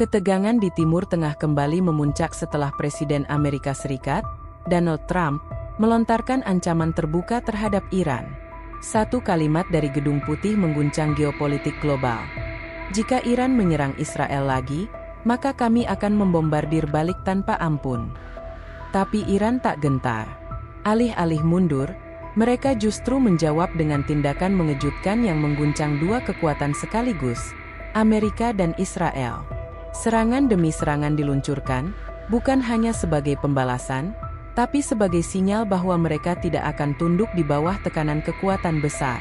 Ketegangan di Timur Tengah kembali memuncak setelah Presiden Amerika Serikat, Donald Trump, melontarkan ancaman terbuka terhadap Iran. Satu kalimat dari Gedung Putih mengguncang geopolitik global. Jika Iran menyerang Israel lagi, maka kami akan membombardir balik tanpa ampun. Tapi Iran tak gentar. Alih-alih mundur, mereka justru menjawab dengan tindakan mengejutkan yang mengguncang dua kekuatan sekaligus, Amerika dan Israel. Serangan demi serangan diluncurkan, bukan hanya sebagai pembalasan, tapi sebagai sinyal bahwa mereka tidak akan tunduk di bawah tekanan kekuatan besar.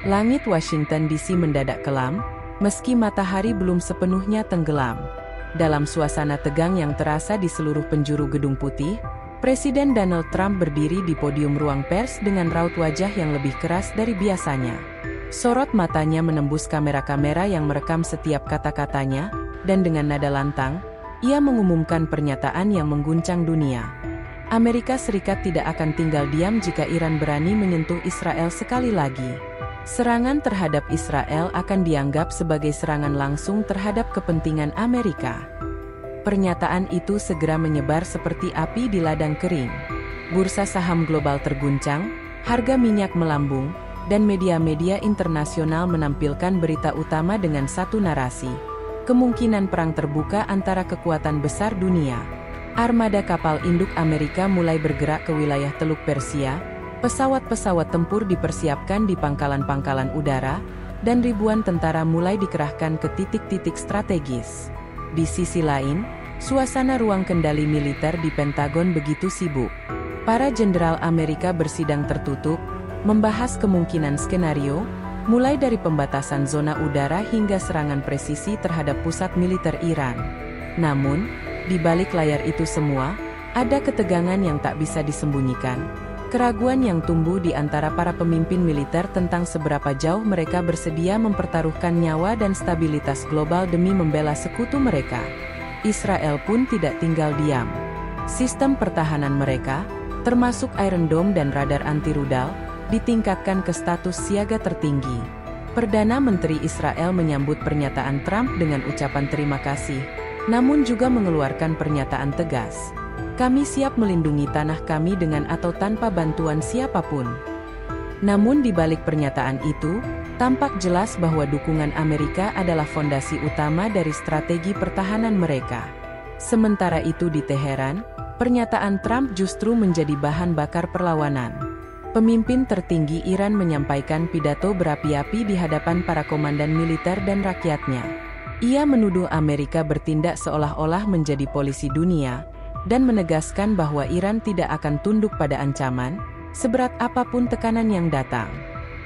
Langit Washington DC mendadak kelam, meski matahari belum sepenuhnya tenggelam. Dalam suasana tegang yang terasa di seluruh penjuru Gedung Putih, Presiden Donald Trump berdiri di podium ruang pers dengan raut wajah yang lebih keras dari biasanya. Sorot matanya menembus kamera-kamera yang merekam setiap kata-katanya, dan dengan nada lantang, ia mengumumkan pernyataan yang mengguncang dunia. Amerika Serikat tidak akan tinggal diam jika Iran berani menyentuh Israel sekali lagi. Serangan terhadap Israel akan dianggap sebagai serangan langsung terhadap kepentingan Amerika. Pernyataan itu segera menyebar seperti api di ladang kering. Bursa saham global terguncang, harga minyak melambung, dan media-media internasional menampilkan berita utama dengan satu narasi: kemungkinan perang terbuka antara kekuatan besar dunia. Armada kapal induk Amerika mulai bergerak ke wilayah Teluk Persia, pesawat-pesawat tempur dipersiapkan di pangkalan-pangkalan udara, dan ribuan tentara mulai dikerahkan ke titik-titik strategis. Di sisi lain, suasana ruang kendali militer di Pentagon begitu sibuk. Para jenderal Amerika bersidang tertutup, membahas kemungkinan skenario, mulai dari pembatasan zona udara hingga serangan presisi terhadap pusat militer Iran. Namun, di balik layar itu semua, ada ketegangan yang tak bisa disembunyikan. Keraguan yang tumbuh di antara para pemimpin militer tentang seberapa jauh mereka bersedia mempertaruhkan nyawa dan stabilitas global demi membela sekutu mereka. Israel pun tidak tinggal diam. Sistem pertahanan mereka, termasuk Iron Dome dan radar anti-rudal, ditingkatkan ke status siaga tertinggi. Perdana Menteri Israel menyambut pernyataan Trump dengan ucapan terima kasih, namun juga mengeluarkan pernyataan tegas. Kami siap melindungi tanah kami dengan atau tanpa bantuan siapapun. Namun di balik pernyataan itu, tampak jelas bahwa dukungan Amerika adalah fondasi utama dari strategi pertahanan mereka. Sementara itu di Teheran, pernyataan Trump justru menjadi bahan bakar perlawanan. Pemimpin tertinggi Iran menyampaikan pidato berapi-api di hadapan para komandan militer dan rakyatnya. Ia menuduh Amerika bertindak seolah-olah menjadi polisi dunia, dan menegaskan bahwa Iran tidak akan tunduk pada ancaman, seberat apapun tekanan yang datang.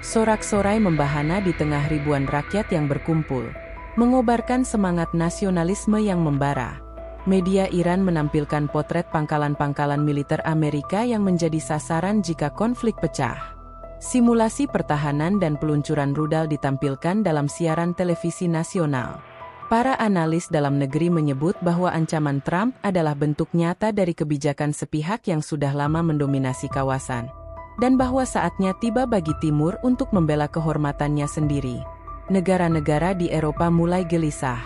Sorak-sorai membahana di tengah ribuan rakyat yang berkumpul, mengobarkan semangat nasionalisme yang membara. Media Iran menampilkan potret pangkalan-pangkalan militer Amerika yang menjadi sasaran jika konflik pecah. Simulasi pertahanan dan peluncuran rudal ditampilkan dalam siaran televisi nasional. Para analis dalam negeri menyebut bahwa ancaman Trump adalah bentuk nyata dari kebijakan sepihak yang sudah lama mendominasi kawasan, dan bahwa saatnya tiba bagi Timur untuk membela kehormatannya sendiri. Negara-negara di Eropa mulai gelisah.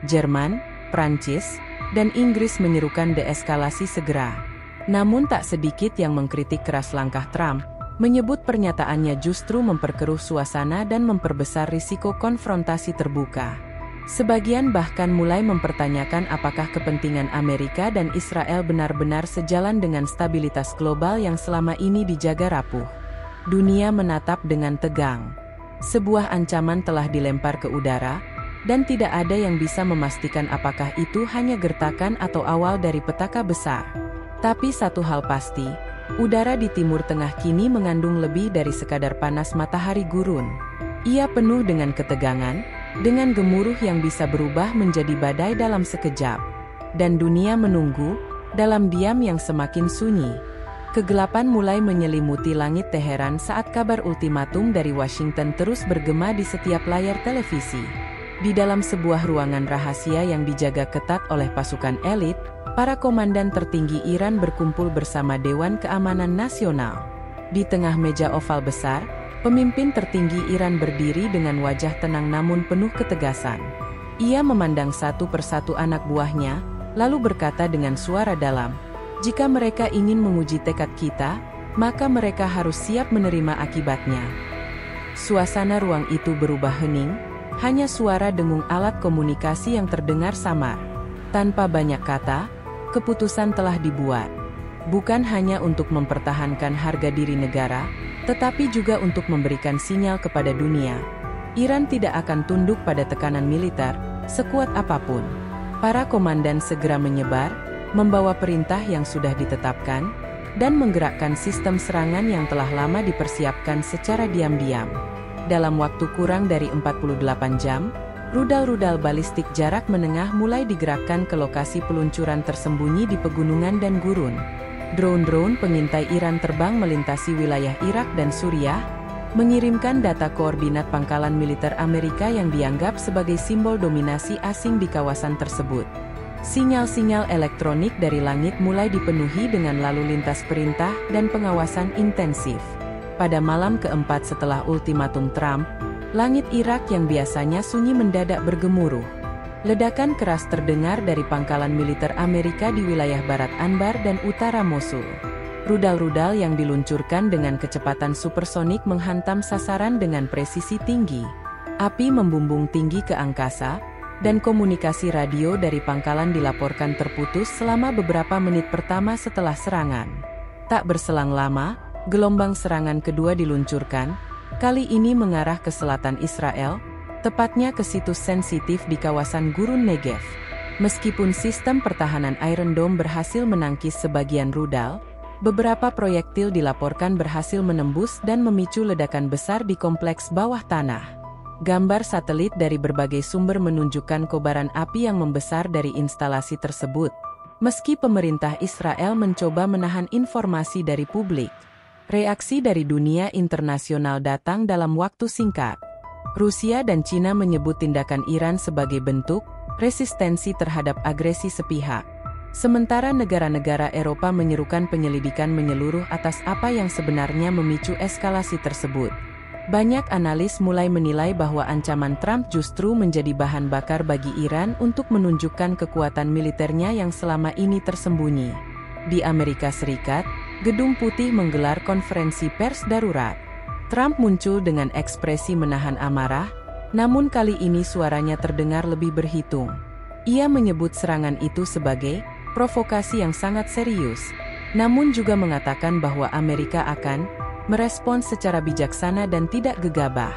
Jerman, Prancis, dan Inggris menyerukan deeskalasi segera. Namun tak sedikit yang mengkritik keras langkah Trump, menyebut pernyataannya justru memperkeruh suasana dan memperbesar risiko konfrontasi terbuka. Sebagian bahkan mulai mempertanyakan apakah kepentingan Amerika dan Israel benar-benar sejalan dengan stabilitas global yang selama ini dijaga rapuh. Dunia menatap dengan tegang. Sebuah ancaman telah dilempar ke udara, dan tidak ada yang bisa memastikan apakah itu hanya gertakan atau awal dari petaka besar. Tapi satu hal pasti, udara di Timur Tengah kini mengandung lebih dari sekadar panas matahari gurun. Ia penuh dengan ketegangan, dengan gemuruh yang bisa berubah menjadi badai dalam sekejap. Dan dunia menunggu, dalam diam yang semakin sunyi. Kegelapan mulai menyelimuti langit Teheran saat kabar ultimatum dari Washington terus bergema di setiap layar televisi. Di dalam sebuah ruangan rahasia yang dijaga ketat oleh pasukan elit, para komandan tertinggi Iran berkumpul bersama Dewan Keamanan Nasional. Di tengah meja oval besar, pemimpin tertinggi Iran berdiri dengan wajah tenang namun penuh ketegasan. Ia memandang satu persatu anak buahnya, lalu berkata dengan suara dalam, "Jika mereka ingin menguji tekad kita, maka mereka harus siap menerima akibatnya." Suasana ruang itu berubah hening, hanya suara dengung alat komunikasi yang terdengar samar. Tanpa banyak kata, keputusan telah dibuat. Bukan hanya untuk mempertahankan harga diri negara, tetapi juga untuk memberikan sinyal kepada dunia. Iran tidak akan tunduk pada tekanan militer, sekuat apapun. Para komandan segera menyebar, membawa perintah yang sudah ditetapkan, dan menggerakkan sistem serangan yang telah lama dipersiapkan secara diam-diam. Dalam waktu kurang dari 48 jam, rudal-rudal balistik jarak menengah mulai digerakkan ke lokasi peluncuran tersembunyi di pegunungan dan gurun. Drone-drone pengintai Iran terbang melintasi wilayah Irak dan Suriah, mengirimkan data koordinat pangkalan militer Amerika yang dianggap sebagai simbol dominasi asing di kawasan tersebut. Sinyal-sinyal elektronik dari langit mulai dipenuhi dengan lalu lintas perintah dan pengawasan intensif. Pada malam keempat setelah ultimatum Trump, langit Irak yang biasanya sunyi mendadak bergemuruh. Ledakan keras terdengar dari pangkalan militer Amerika di wilayah barat Anbar dan utara Mosul. Rudal-rudal yang diluncurkan dengan kecepatan supersonik menghantam sasaran dengan presisi tinggi. Api membumbung tinggi ke angkasa, dan komunikasi radio dari pangkalan dilaporkan terputus selama beberapa menit pertama setelah serangan. Tak berselang lama, gelombang serangan kedua diluncurkan, kali ini mengarah ke selatan Israel, tepatnya ke situs sensitif di kawasan Gurun Negev. Meskipun sistem pertahanan Iron Dome berhasil menangkis sebagian rudal, beberapa proyektil dilaporkan berhasil menembus dan memicu ledakan besar di kompleks bawah tanah. Gambar satelit dari berbagai sumber menunjukkan kobaran api yang membesar dari instalasi tersebut. Meski pemerintah Israel mencoba menahan informasi dari publik, reaksi dari dunia internasional datang dalam waktu singkat. Rusia dan Cina menyebut tindakan Iran sebagai bentuk resistensi terhadap agresi sepihak. Sementara negara-negara Eropa menyerukan penyelidikan menyeluruh atas apa yang sebenarnya memicu eskalasi tersebut. Banyak analis mulai menilai bahwa ancaman Trump justru menjadi bahan bakar bagi Iran untuk menunjukkan kekuatan militernya yang selama ini tersembunyi. Di Amerika Serikat, Gedung Putih menggelar konferensi pers darurat. Trump muncul dengan ekspresi menahan amarah, namun kali ini suaranya terdengar lebih berhitung. Ia menyebut serangan itu sebagai provokasi yang sangat serius, namun juga mengatakan bahwa Amerika akan merespons secara bijaksana dan tidak gegabah.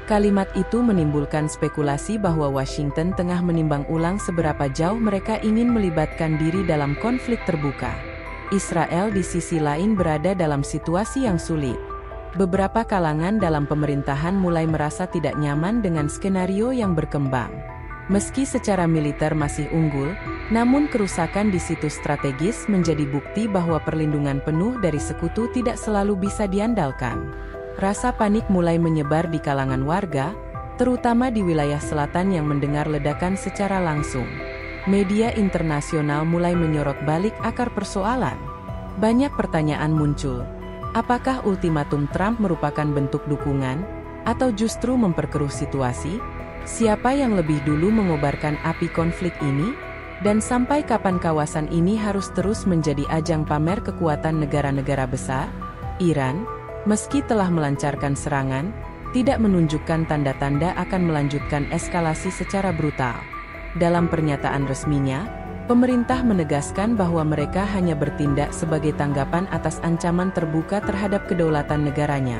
Kalimat itu menimbulkan spekulasi bahwa Washington tengah menimbang ulang seberapa jauh mereka ingin melibatkan diri dalam konflik terbuka. Israel di sisi lain berada dalam situasi yang sulit. Beberapa kalangan dalam pemerintahan mulai merasa tidak nyaman dengan skenario yang berkembang. Meski secara militer masih unggul, namun kerusakan di situs strategis menjadi bukti bahwa perlindungan penuh dari sekutu tidak selalu bisa diandalkan. Rasa panik mulai menyebar di kalangan warga, terutama di wilayah selatan yang mendengar ledakan secara langsung. Media internasional mulai menyorot balik akar persoalan. Banyak pertanyaan muncul. Apakah ultimatum Trump merupakan bentuk dukungan, atau justru memperkeruh situasi? Siapa yang lebih dulu mengobarkan api konflik ini? Dan sampai kapan kawasan ini harus terus menjadi ajang pamer kekuatan negara-negara besar? Iran, meski telah melancarkan serangan, tidak menunjukkan tanda-tanda akan melanjutkan eskalasi secara brutal. Dalam pernyataan resminya, pemerintah menegaskan bahwa mereka hanya bertindak sebagai tanggapan atas ancaman terbuka terhadap kedaulatan negaranya.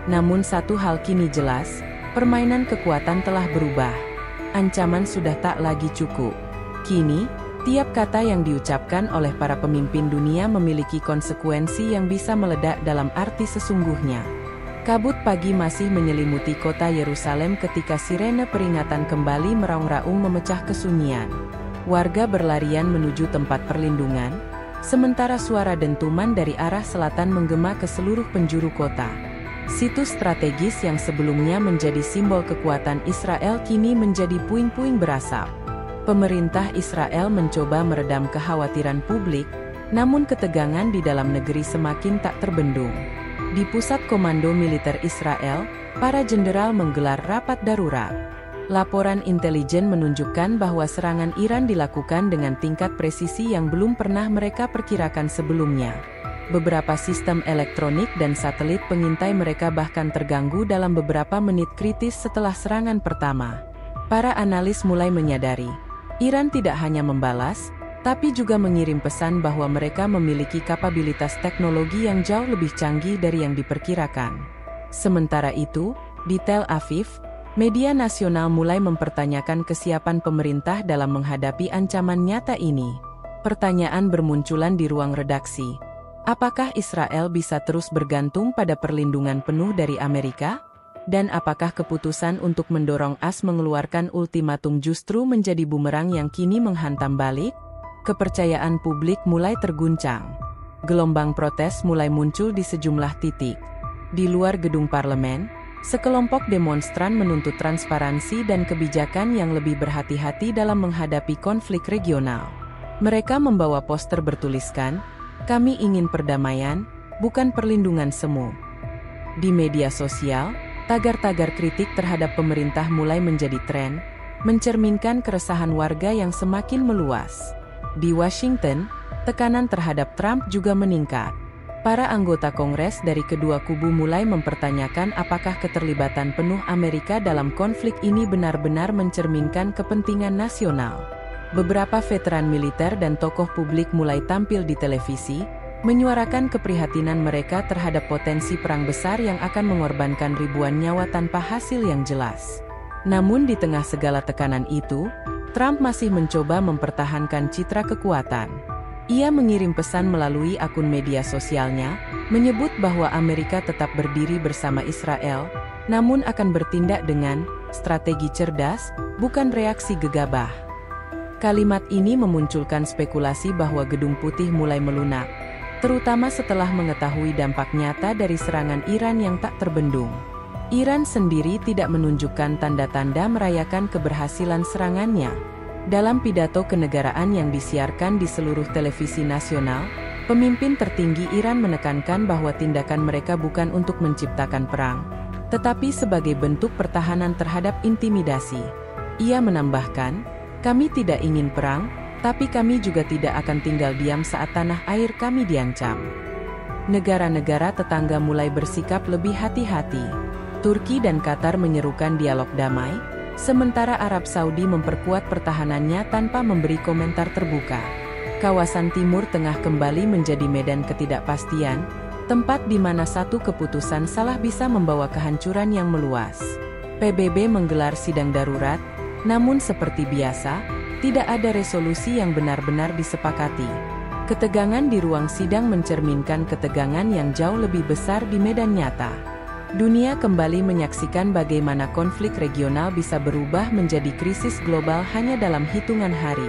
Namun satu hal kini jelas, permainan kekuatan telah berubah. Ancaman sudah tak lagi cukup. Kini, tiap kata yang diucapkan oleh para pemimpin dunia memiliki konsekuensi yang bisa meledak dalam arti sesungguhnya. Kabut pagi masih menyelimuti kota Yerusalem ketika sirene peringatan kembali meraung-raung memecah kesunyian. Warga berlarian menuju tempat perlindungan, sementara suara dentuman dari arah selatan menggema ke seluruh penjuru kota. Situs strategis yang sebelumnya menjadi simbol kekuatan Israel kini menjadi puing-puing berasap. Pemerintah Israel mencoba meredam kekhawatiran publik, namun ketegangan di dalam negeri semakin tak terbendung. Di pusat komando militer Israel, para jenderal menggelar rapat darurat. Laporan intelijen menunjukkan bahwa serangan Iran dilakukan dengan tingkat presisi yang belum pernah mereka perkirakan sebelumnya. Beberapa sistem elektronik dan satelit pengintai mereka bahkan terganggu dalam beberapa menit kritis setelah serangan pertama. Para analis mulai menyadari, Iran tidak hanya membalas, tapi juga mengirim pesan bahwa mereka memiliki kapabilitas teknologi yang jauh lebih canggih dari yang diperkirakan. Sementara itu, di Tel Aviv, media nasional mulai mempertanyakan kesiapan pemerintah dalam menghadapi ancaman nyata ini. Pertanyaan bermunculan di ruang redaksi. Apakah Israel bisa terus bergantung pada perlindungan penuh dari Amerika? Dan apakah keputusan untuk mendorong AS mengeluarkan ultimatum justru menjadi bumerang yang kini menghantam balik? Kepercayaan publik mulai terguncang. Gelombang protes mulai muncul di sejumlah titik. Di luar gedung parlemen, sekelompok demonstran menuntut transparansi dan kebijakan yang lebih berhati-hati dalam menghadapi konflik regional. Mereka membawa poster bertuliskan, "Kami ingin perdamaian, bukan perlindungan semu." Di media sosial, tagar-tagar kritik terhadap pemerintah mulai menjadi tren, mencerminkan keresahan warga yang semakin meluas. Di Washington, tekanan terhadap Trump juga meningkat. Para anggota Kongres dari kedua kubu mulai mempertanyakan apakah keterlibatan penuh Amerika dalam konflik ini benar-benar mencerminkan kepentingan nasional. Beberapa veteran militer dan tokoh publik mulai tampil di televisi, menyuarakan keprihatinan mereka terhadap potensi perang besar yang akan mengorbankan ribuan nyawa tanpa hasil yang jelas. Namun di tengah segala tekanan itu, Trump masih mencoba mempertahankan citra kekuatan. Ia mengirim pesan melalui akun media sosialnya, menyebut bahwa Amerika tetap berdiri bersama Israel, namun akan bertindak dengan strategi cerdas, bukan reaksi gegabah. Kalimat ini memunculkan spekulasi bahwa Gedung Putih mulai melunak, terutama setelah mengetahui dampak nyata dari serangan Iran yang tak terbendung. Iran sendiri tidak menunjukkan tanda-tanda merayakan keberhasilan serangannya. Dalam pidato kenegaraan yang disiarkan di seluruh televisi nasional, pemimpin tertinggi Iran menekankan bahwa tindakan mereka bukan untuk menciptakan perang, tetapi sebagai bentuk pertahanan terhadap intimidasi. Ia menambahkan, "Kami tidak ingin perang, tapi kami juga tidak akan tinggal diam saat tanah air kami diancam." Negara-negara tetangga mulai bersikap lebih hati-hati. Turki dan Qatar menyerukan dialog damai, sementara Arab Saudi memperkuat pertahanannya tanpa memberi komentar terbuka. Kawasan Timur Tengah kembali menjadi medan ketidakpastian, tempat di mana satu keputusan salah bisa membawa kehancuran yang meluas. PBB menggelar sidang darurat, namun seperti biasa, tidak ada resolusi yang benar-benar disepakati. Ketegangan di ruang sidang mencerminkan ketegangan yang jauh lebih besar di medan nyata. Dunia kembali menyaksikan bagaimana konflik regional bisa berubah menjadi krisis global hanya dalam hitungan hari.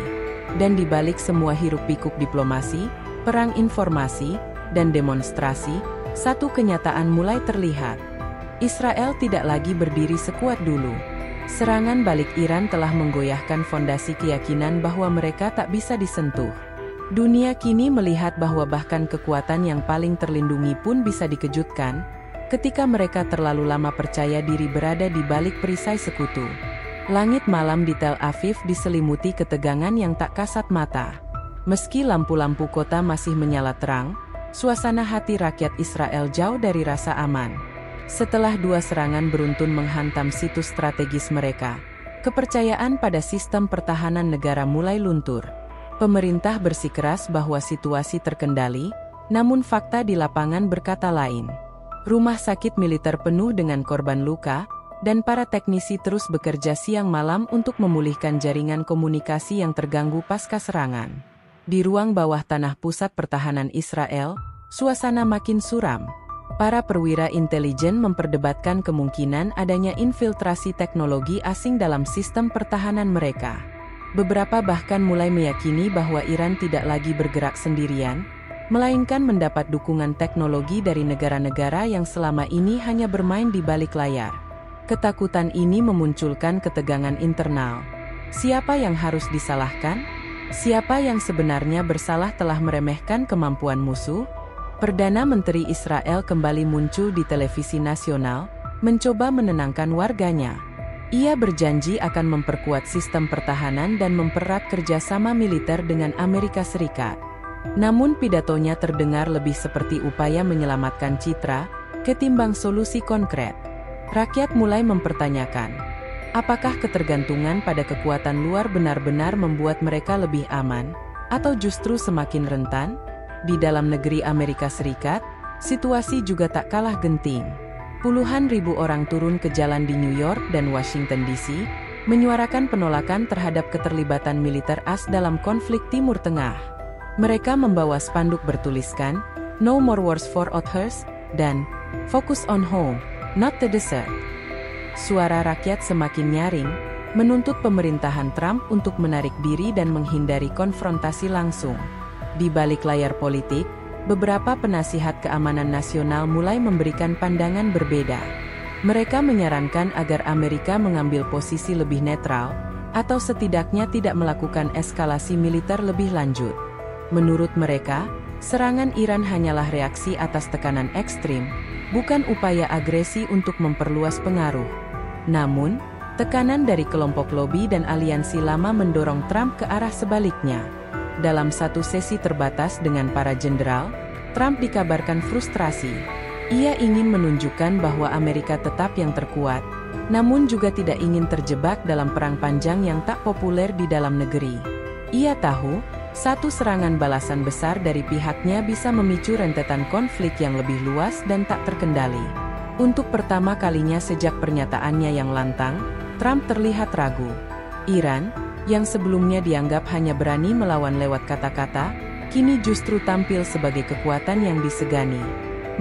Dan di balik semua hiruk-pikuk diplomasi, perang informasi, dan demonstrasi, satu kenyataan mulai terlihat. Israel tidak lagi berdiri sekuat dulu. Serangan balik Iran telah menggoyahkan fondasi keyakinan bahwa mereka tak bisa disentuh. Dunia kini melihat bahwa bahkan kekuatan yang paling terlindungi pun bisa dikejutkan, ketika mereka terlalu lama percaya diri berada di balik perisai sekutu. Langit malam di Tel Aviv diselimuti ketegangan yang tak kasat mata. Meski lampu-lampu kota masih menyala terang, suasana hati rakyat Israel jauh dari rasa aman. Setelah dua serangan beruntun menghantam situs strategis mereka, kepercayaan pada sistem pertahanan negara mulai luntur. Pemerintah bersikeras bahwa situasi terkendali, namun fakta di lapangan berkata lain. Rumah sakit militer penuh dengan korban luka, dan para teknisi terus bekerja siang malam untuk memulihkan jaringan komunikasi yang terganggu pasca serangan. Di ruang bawah tanah pusat pertahanan Israel, suasana makin suram. Para perwira intelijen memperdebatkan kemungkinan adanya infiltrasi teknologi asing dalam sistem pertahanan mereka. Beberapa bahkan mulai meyakini bahwa Iran tidak lagi bergerak sendirian, melainkan mendapat dukungan teknologi dari negara-negara yang selama ini hanya bermain di balik layar. Ketakutan ini memunculkan ketegangan internal. Siapa yang harus disalahkan? Siapa yang sebenarnya bersalah telah meremehkan kemampuan musuh? Perdana Menteri Israel kembali muncul di televisi nasional, mencoba menenangkan warganya. Ia berjanji akan memperkuat sistem pertahanan dan mempererat kerjasama militer dengan Amerika Serikat. Namun pidatonya terdengar lebih seperti upaya menyelamatkan citra, ketimbang solusi konkret. Rakyat mulai mempertanyakan, apakah ketergantungan pada kekuatan luar benar-benar membuat mereka lebih aman, atau justru semakin rentan? Di dalam negeri Amerika Serikat, situasi juga tak kalah genting. Puluhan ribu orang turun ke jalan di New York dan Washington DC, menyuarakan penolakan terhadap keterlibatan militer AS dalam konflik Timur Tengah. Mereka membawa spanduk bertuliskan, "No more wars for others," dan "Focus on home, not the desert." Suara rakyat semakin nyaring, menuntut pemerintahan Trump untuk menarik diri dan menghindari konfrontasi langsung. Di balik layar politik, beberapa penasihat keamanan nasional mulai memberikan pandangan berbeda. Mereka menyarankan agar Amerika mengambil posisi lebih netral, atau setidaknya tidak melakukan eskalasi militer lebih lanjut. Menurut mereka, serangan Iran hanyalah reaksi atas tekanan ekstrim, bukan upaya agresi untuk memperluas pengaruh. Namun, tekanan dari kelompok lobi dan aliansi lama mendorong Trump ke arah sebaliknya. Dalam satu sesi terbatas dengan para jenderal, Trump dikabarkan frustrasi. Ia ingin menunjukkan bahwa Amerika tetap yang terkuat, namun juga tidak ingin terjebak dalam perang panjang yang tak populer di dalam negeri. Ia tahu, satu serangan balasan besar dari pihaknya bisa memicu rentetan konflik yang lebih luas dan tak terkendali. Untuk pertama kalinya sejak pernyataannya yang lantang, Trump terlihat ragu. Iran, yang sebelumnya dianggap hanya berani melawan lewat kata-kata, kini justru tampil sebagai kekuatan yang disegani.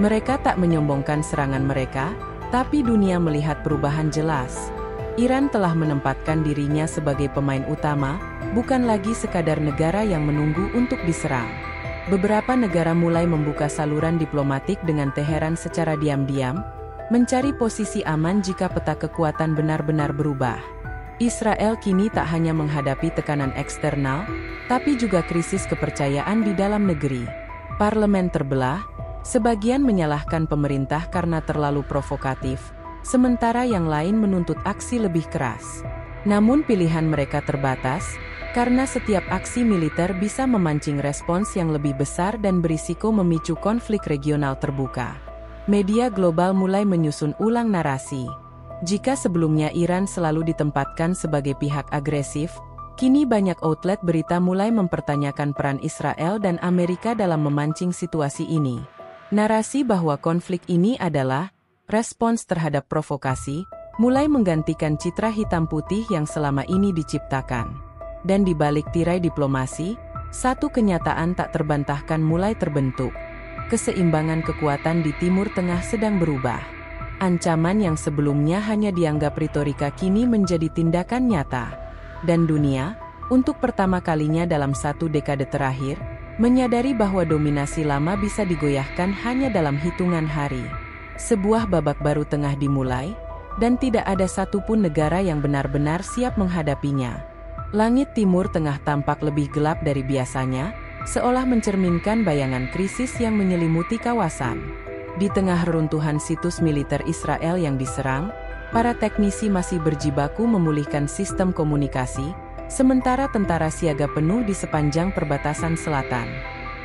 Mereka tak menyombongkan serangan mereka, tapi dunia melihat perubahan jelas. Iran telah menempatkan dirinya sebagai pemain utama, bukan lagi sekadar negara yang menunggu untuk diserang. Beberapa negara mulai membuka saluran diplomatik dengan Teheran secara diam-diam, mencari posisi aman jika peta kekuatan benar-benar berubah. Israel kini tak hanya menghadapi tekanan eksternal, tapi juga krisis kepercayaan di dalam negeri. Parlemen terbelah, sebagian menyalahkan pemerintah karena terlalu provokatif, sementara yang lain menuntut aksi lebih keras. Namun pilihan mereka terbatas, karena setiap aksi militer bisa memancing respons yang lebih besar dan berisiko memicu konflik regional terbuka. Media global mulai menyusun ulang narasi. Jika sebelumnya Iran selalu ditempatkan sebagai pihak agresif, kini banyak outlet berita mulai mempertanyakan peran Israel dan Amerika dalam memancing situasi ini. Narasi bahwa konflik ini adalah respons terhadap provokasi, mulai menggantikan citra hitam putih yang selama ini diciptakan. Dan di balik tirai diplomasi, satu kenyataan tak terbantahkan mulai terbentuk. Keseimbangan kekuatan di Timur Tengah sedang berubah. Ancaman yang sebelumnya hanya dianggap retorika kini menjadi tindakan nyata. Dan dunia, untuk pertama kalinya dalam satu dekade terakhir, menyadari bahwa dominasi lama bisa digoyahkan hanya dalam hitungan hari. Sebuah babak baru tengah dimulai, dan tidak ada satupun negara yang benar-benar siap menghadapinya. Langit Timur Tengah tampak lebih gelap dari biasanya, seolah mencerminkan bayangan krisis yang menyelimuti kawasan. Di tengah reruntuhan situs militer Israel yang diserang, para teknisi masih berjibaku memulihkan sistem komunikasi, sementara tentara siaga penuh di sepanjang perbatasan selatan.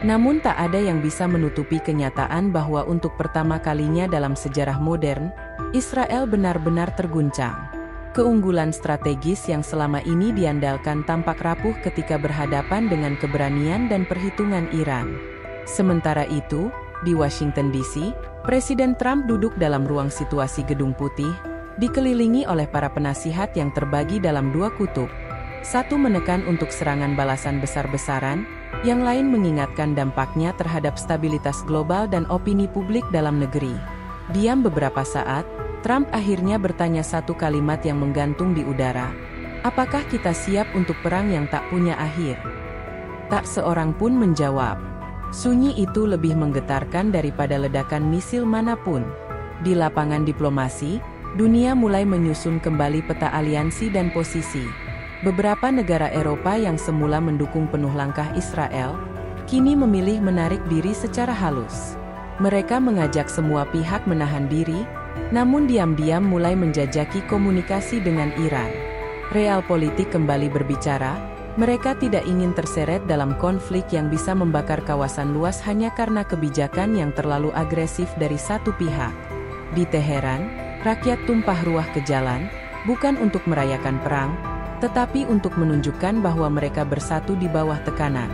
Namun tak ada yang bisa menutupi kenyataan bahwa untuk pertama kalinya dalam sejarah modern, Israel benar-benar terguncang. Keunggulan strategis yang selama ini diandalkan tampak rapuh ketika berhadapan dengan keberanian dan perhitungan Iran. Sementara itu, di Washington DC, Presiden Trump duduk dalam ruang situasi Gedung Putih, dikelilingi oleh para penasihat yang terbagi dalam dua kutub. Satu menekan untuk serangan balasan besar-besaran, yang lain mengingatkan dampaknya terhadap stabilitas global dan opini publik dalam negeri. Diam beberapa saat, Trump akhirnya bertanya satu kalimat yang menggantung di udara. Apakah kita siap untuk perang yang tak punya akhir? Tak seorang pun menjawab. Sunyi itu lebih menggetarkan daripada ledakan misil manapun. Di lapangan diplomasi, dunia mulai menyusun kembali peta aliansi dan posisi. Beberapa negara Eropa yang semula mendukung penuh langkah Israel, kini memilih menarik diri secara halus. Mereka mengajak semua pihak menahan diri, namun diam-diam mulai menjajaki komunikasi dengan Iran. Realpolitik kembali berbicara, mereka tidak ingin terseret dalam konflik yang bisa membakar kawasan luas hanya karena kebijakan yang terlalu agresif dari satu pihak. Di Teheran, rakyat tumpah ruah ke jalan, bukan untuk merayakan perang, tetapi untuk menunjukkan bahwa mereka bersatu di bawah tekanan.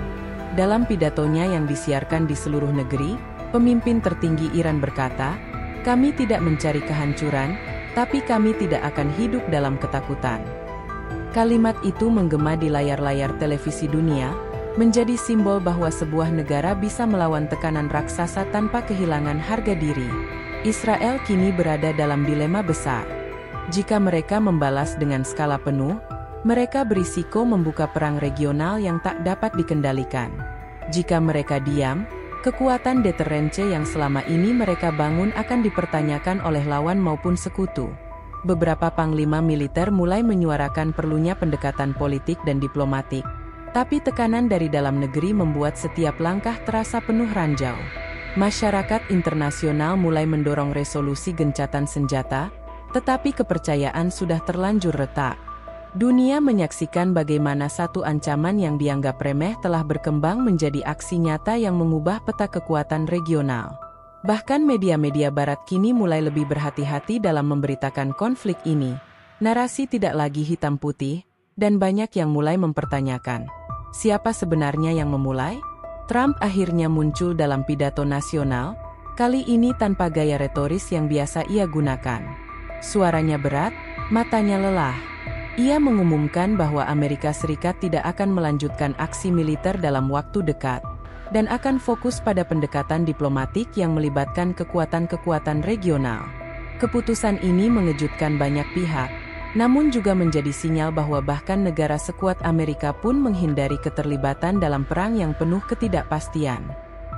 Dalam pidatonya yang disiarkan di seluruh negeri, pemimpin tertinggi Iran berkata, "Kami tidak mencari kehancuran, tapi kami tidak akan hidup dalam ketakutan." Kalimat itu menggema di layar-layar televisi dunia, menjadi simbol bahwa sebuah negara bisa melawan tekanan raksasa tanpa kehilangan harga diri. Israel kini berada dalam dilema besar. Jika mereka membalas dengan skala penuh, mereka berisiko membuka perang regional yang tak dapat dikendalikan. Jika mereka diam, kekuatan deterensi yang selama ini mereka bangun akan dipertanyakan oleh lawan maupun sekutu. Beberapa panglima militer mulai menyuarakan perlunya pendekatan politik dan diplomatik, tapi tekanan dari dalam negeri membuat setiap langkah terasa penuh ranjau. Masyarakat internasional mulai mendorong resolusi gencatan senjata, tetapi kepercayaan sudah terlanjur retak. Dunia menyaksikan bagaimana satu ancaman yang dianggap remeh telah berkembang menjadi aksi nyata yang mengubah peta kekuatan regional. Bahkan media-media barat kini mulai lebih berhati-hati dalam memberitakan konflik ini. Narasi tidak lagi hitam putih, dan banyak yang mulai mempertanyakan, siapa sebenarnya yang memulai? Trump akhirnya muncul dalam pidato nasional, kali ini tanpa gaya retoris yang biasa ia gunakan. Suaranya berat, matanya lelah. Ia mengumumkan bahwa Amerika Serikat tidak akan melanjutkan aksi militer dalam waktu dekat, dan akan fokus pada pendekatan diplomatik yang melibatkan kekuatan-kekuatan regional. Keputusan ini mengejutkan banyak pihak, namun juga menjadi sinyal bahwa bahkan negara sekuat Amerika pun menghindari keterlibatan dalam perang yang penuh ketidakpastian.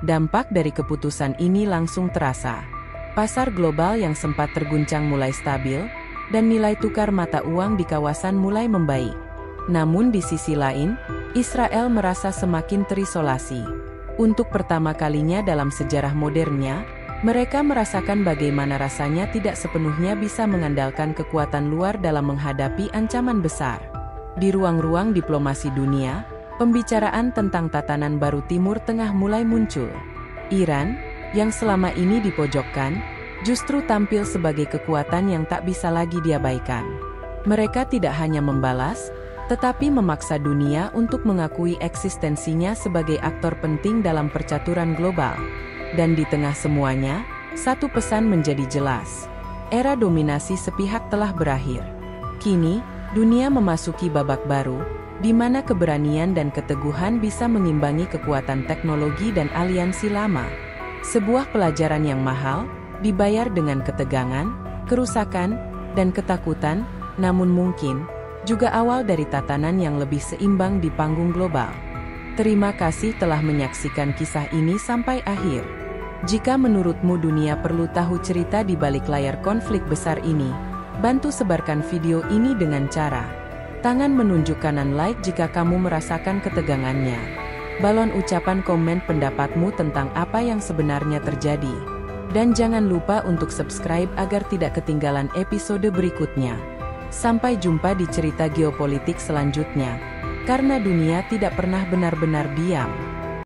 Dampak dari keputusan ini langsung terasa. Pasar global yang sempat terguncang mulai stabil, dan nilai tukar mata uang di kawasan mulai membaik. Namun di sisi lain, Israel merasa semakin terisolasi. Untuk pertama kalinya dalam sejarah modernnya, mereka merasakan bagaimana rasanya tidak sepenuhnya bisa mengandalkan kekuatan luar dalam menghadapi ancaman besar. Di ruang-ruang diplomasi dunia, pembicaraan tentang tatanan baru Timur Tengah mulai muncul. Iran, yang selama ini dipojokkan, justru tampil sebagai kekuatan yang tak bisa lagi diabaikan. Mereka tidak hanya membalas, tetapi memaksa dunia untuk mengakui eksistensinya sebagai aktor penting dalam percaturan global. Dan di tengah semuanya, satu pesan menjadi jelas. Era dominasi sepihak telah berakhir. Kini, dunia memasuki babak baru, di mana keberanian dan keteguhan bisa mengimbangi kekuatan teknologi dan aliansi lama. Sebuah pelajaran yang mahal, dibayar dengan ketegangan, kerusakan, dan ketakutan, namun mungkin juga awal dari tatanan yang lebih seimbang di panggung global. Terima kasih telah menyaksikan kisah ini sampai akhir. Jika menurutmu dunia perlu tahu cerita di balik layar konflik besar ini, bantu sebarkan video ini dengan cara tangan menunjuk kanan like jika kamu merasakan ketegangannya. Balon ucapan komen pendapatmu tentang apa yang sebenarnya terjadi. Dan jangan lupa untuk subscribe agar tidak ketinggalan episode berikutnya. Sampai jumpa di cerita geopolitik selanjutnya, karena dunia tidak pernah benar-benar diam.